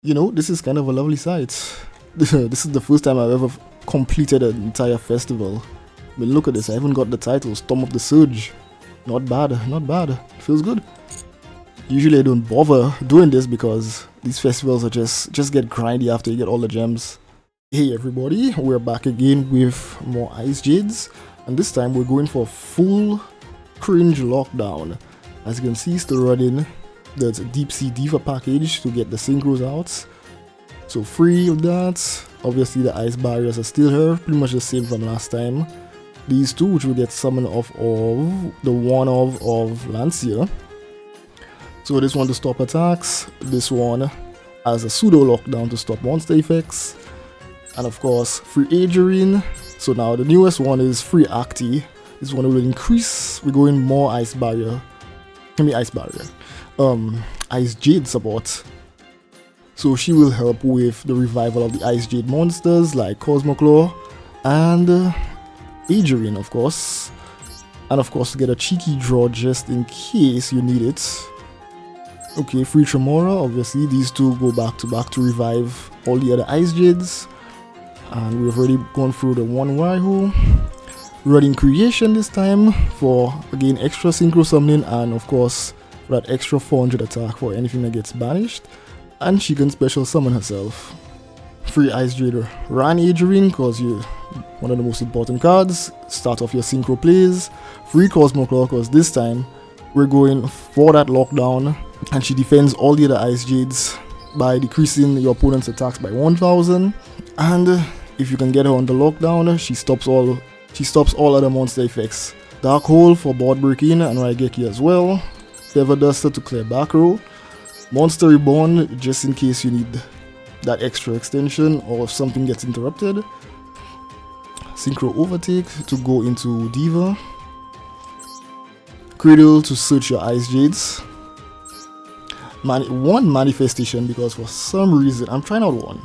You know, this is kind of a lovely sight. This is the first time I've ever completed an entire festival. I mean, look at this, I even got the title, Storm of the Surge. Not bad, not bad. It feels good. Usually I don't bother doing this because these festivals are just get grindy after you get all the gems. Hey everybody, we're back again with more Icejades, and this time we're going for full cringe lockdown. As you can see, still running the Deep Sea Diva package to get the synchros out. So free of that. Obviously the ice barriers are still here, pretty much the same from last time. These two, which will get summoned off of the one of Lancia. So this one to stop attacks, this one as a pseudo lockdown to stop monster effects, and of course free Adrian. So now the newest one is free Acti. This one will increase, we're going more ice barrier. Icejade support. So she will help with the revival of the Icejade monsters like Cosmoclaw and Adrian, of course. And of course to get a cheeky draw just in case you need it. Okay, free Tremora, obviously these two go back to revive all the other Icejades. And we've already gone through the one Waiho. Running creation this time for again extra synchro summoning, and of course for that extra 400 attack for anything that gets banished. And she can special summon herself. Free Icejade Ran Adrian, cause you one of the most important cards. Start off your synchro plays. Free Cosmoclaw, cause this time we're going for that lockdown, and she defends all the other Icejades by decreasing your opponent's attacks by 1000. And if you can get her on the lockdown, she stops all other monster effects. Dark Hole for board breaking and Raigeki as well. Feather Duster to clear back row. Monster Reborn just in case you need that extra extension or if something gets interrupted. Synchro Overtake to go into Diva. Gradle to search your Icejades. One manifestation, because for some reason, I'm trying out one.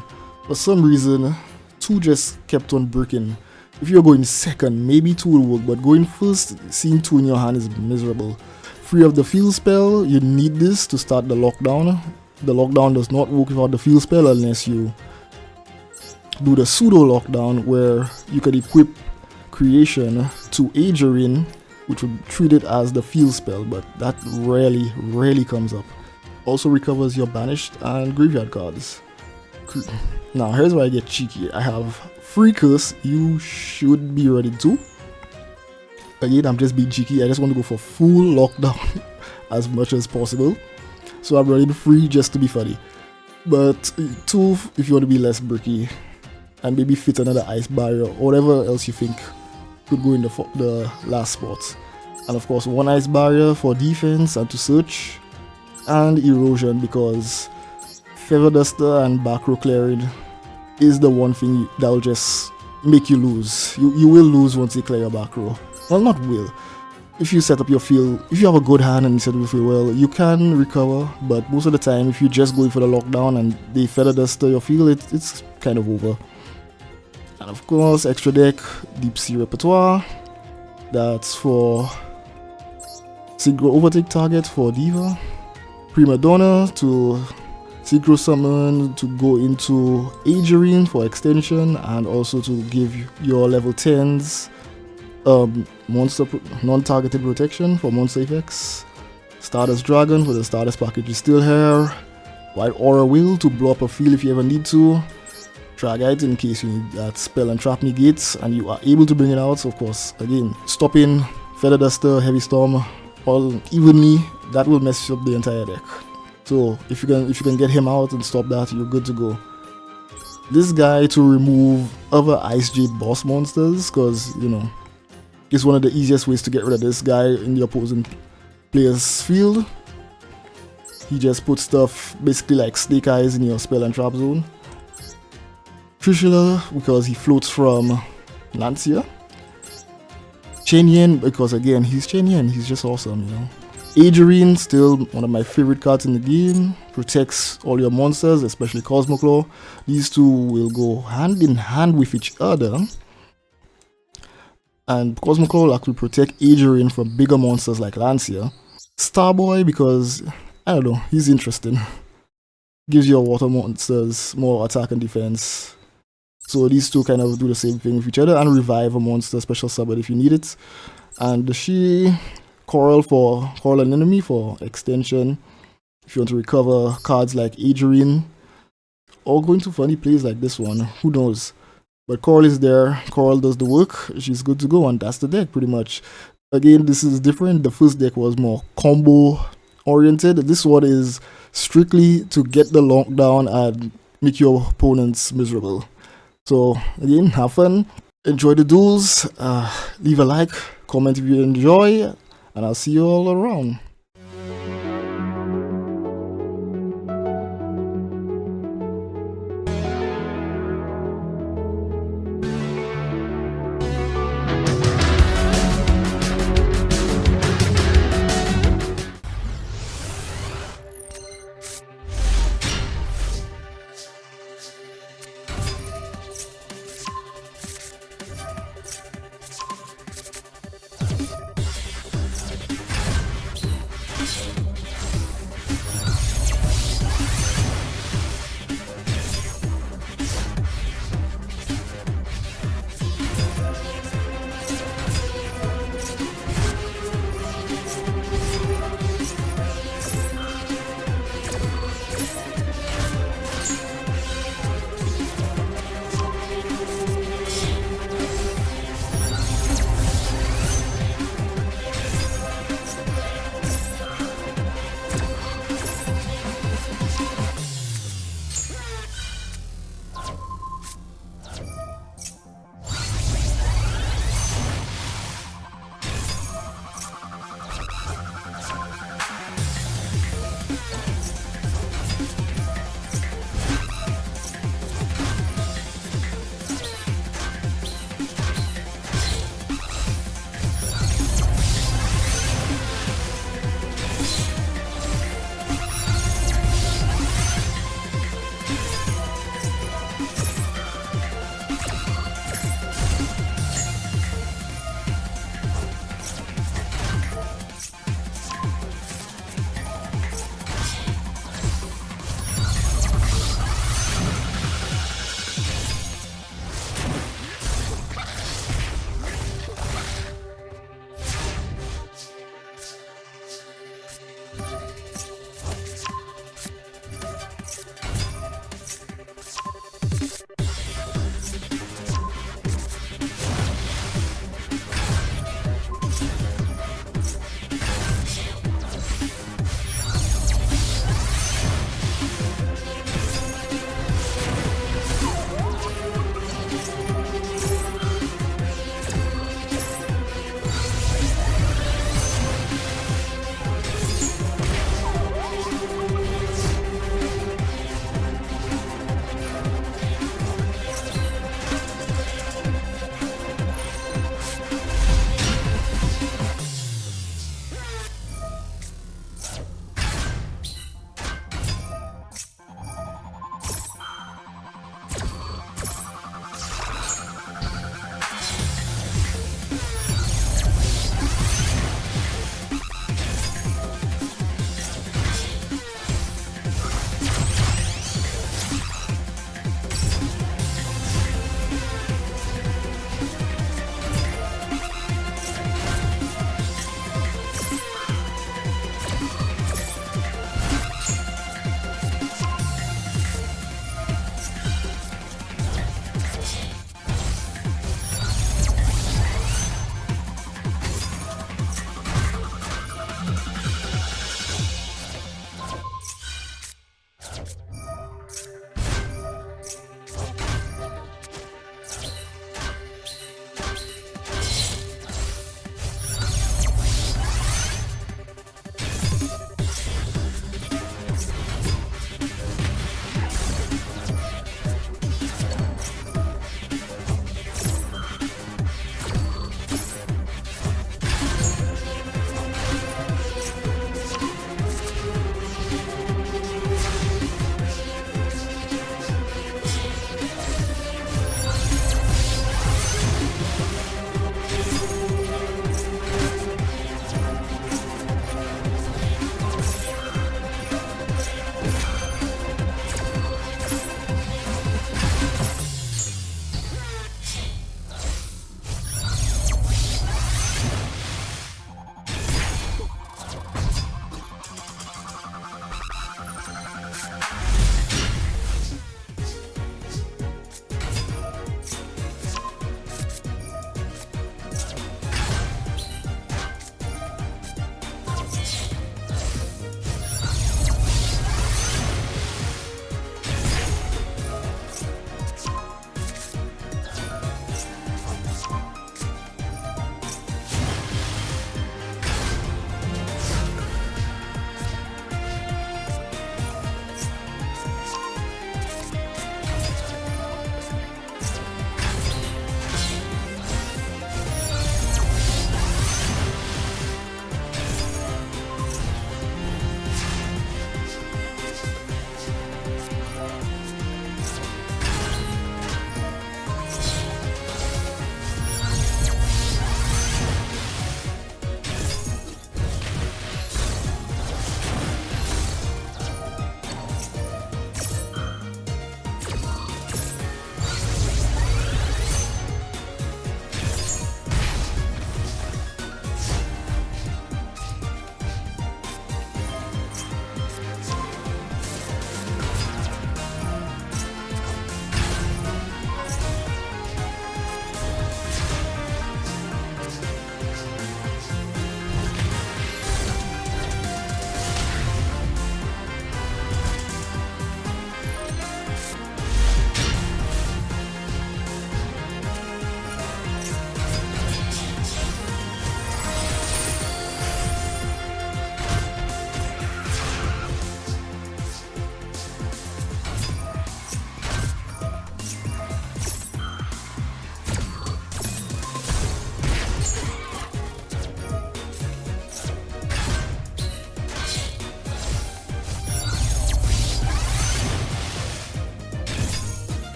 For some reason, two just kept on breaking. If you're going second, maybe two will work, but going first, seeing two in your hand is miserable. Free of the field spell, you need this to start the lockdown. The lockdown does not work without the field spell unless you do the pseudo lockdown where you can equip creation to Adrian, which would treat it as the field spell, but that rarely comes up. Also recovers your banished and graveyard cards. Now here's where I get cheeky. I have free curse, you should be ready to. Again, I'm just being cheeky, I just want to go for full lockdown as much as possible. So I'm running free just to be funny. But two, if you want to be less bricky and maybe fit another ice barrier or whatever else you think could go in the last spot. And of course one ice barrier for defense and to search, and erosion because Feather Duster and back row clearing is the one thing that will just make you lose. You will lose once you clear your back row. Well, not will. If you set up your field, if you have a good hand and you set up your field well, you can recover, but most of the time if you just go for the lockdown and they Feather Duster your field, it's kind of over. And of course, extra deck, Deep Sea Repertoire. That's for Synchro Overtake target for Diva. Prima Donna to synchro summon to go into Adrian for extension, and also to give your level 10s monster non-targeted protection for monster effects. Stardust Dragon for the Stardust package is still here. White Aura Will to blow up a field if you ever need to. Dragite in case you need that spell and trap negates and you are able to bring it out. So of course, again, stopping Feather Duster, Heavy Storm all evenly, that will mess up the entire deck. So if you can get him out and stop that, you're good to go. This guy to remove other Icejade boss monsters, because you know it's one of the easiest ways to get rid of this guy in the opposing player's field. He just puts stuff basically like Snake Eyes in your spell and trap zone. Trishula because he floats from Lancia. Chen Yen because again he's Chen Yen, he's just awesome, you know. Adrian, still one of my favorite cards in the game, protects all your monsters, especially Cosmoclaw. These two will go hand in hand with each other. And Cosmoclaw will actually protect Adrian from bigger monsters like Lancia. Starboy because, I don't know, he's interesting. gives your water monsters more attack and defense. So these two kind of do the same thing with each other, and revive a monster, special summon if you need it. And she coral an enemy for extension. If you want to recover cards like Adrian, or go into funny plays like this one, who knows. But Coral is there, Coral does the work, she's good to go, and that's the deck pretty much. Again, this is different. The first deck was more combo oriented. This one is strictly to get the lockdown and make your opponents miserable. So again, have fun, enjoy the duels, leave a like, comment if you enjoy, and I'll see you all around.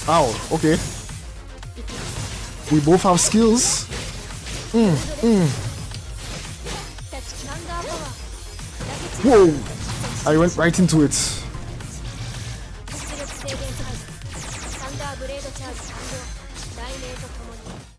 Ow, okay. We both have skills. Whoa! I went right into it.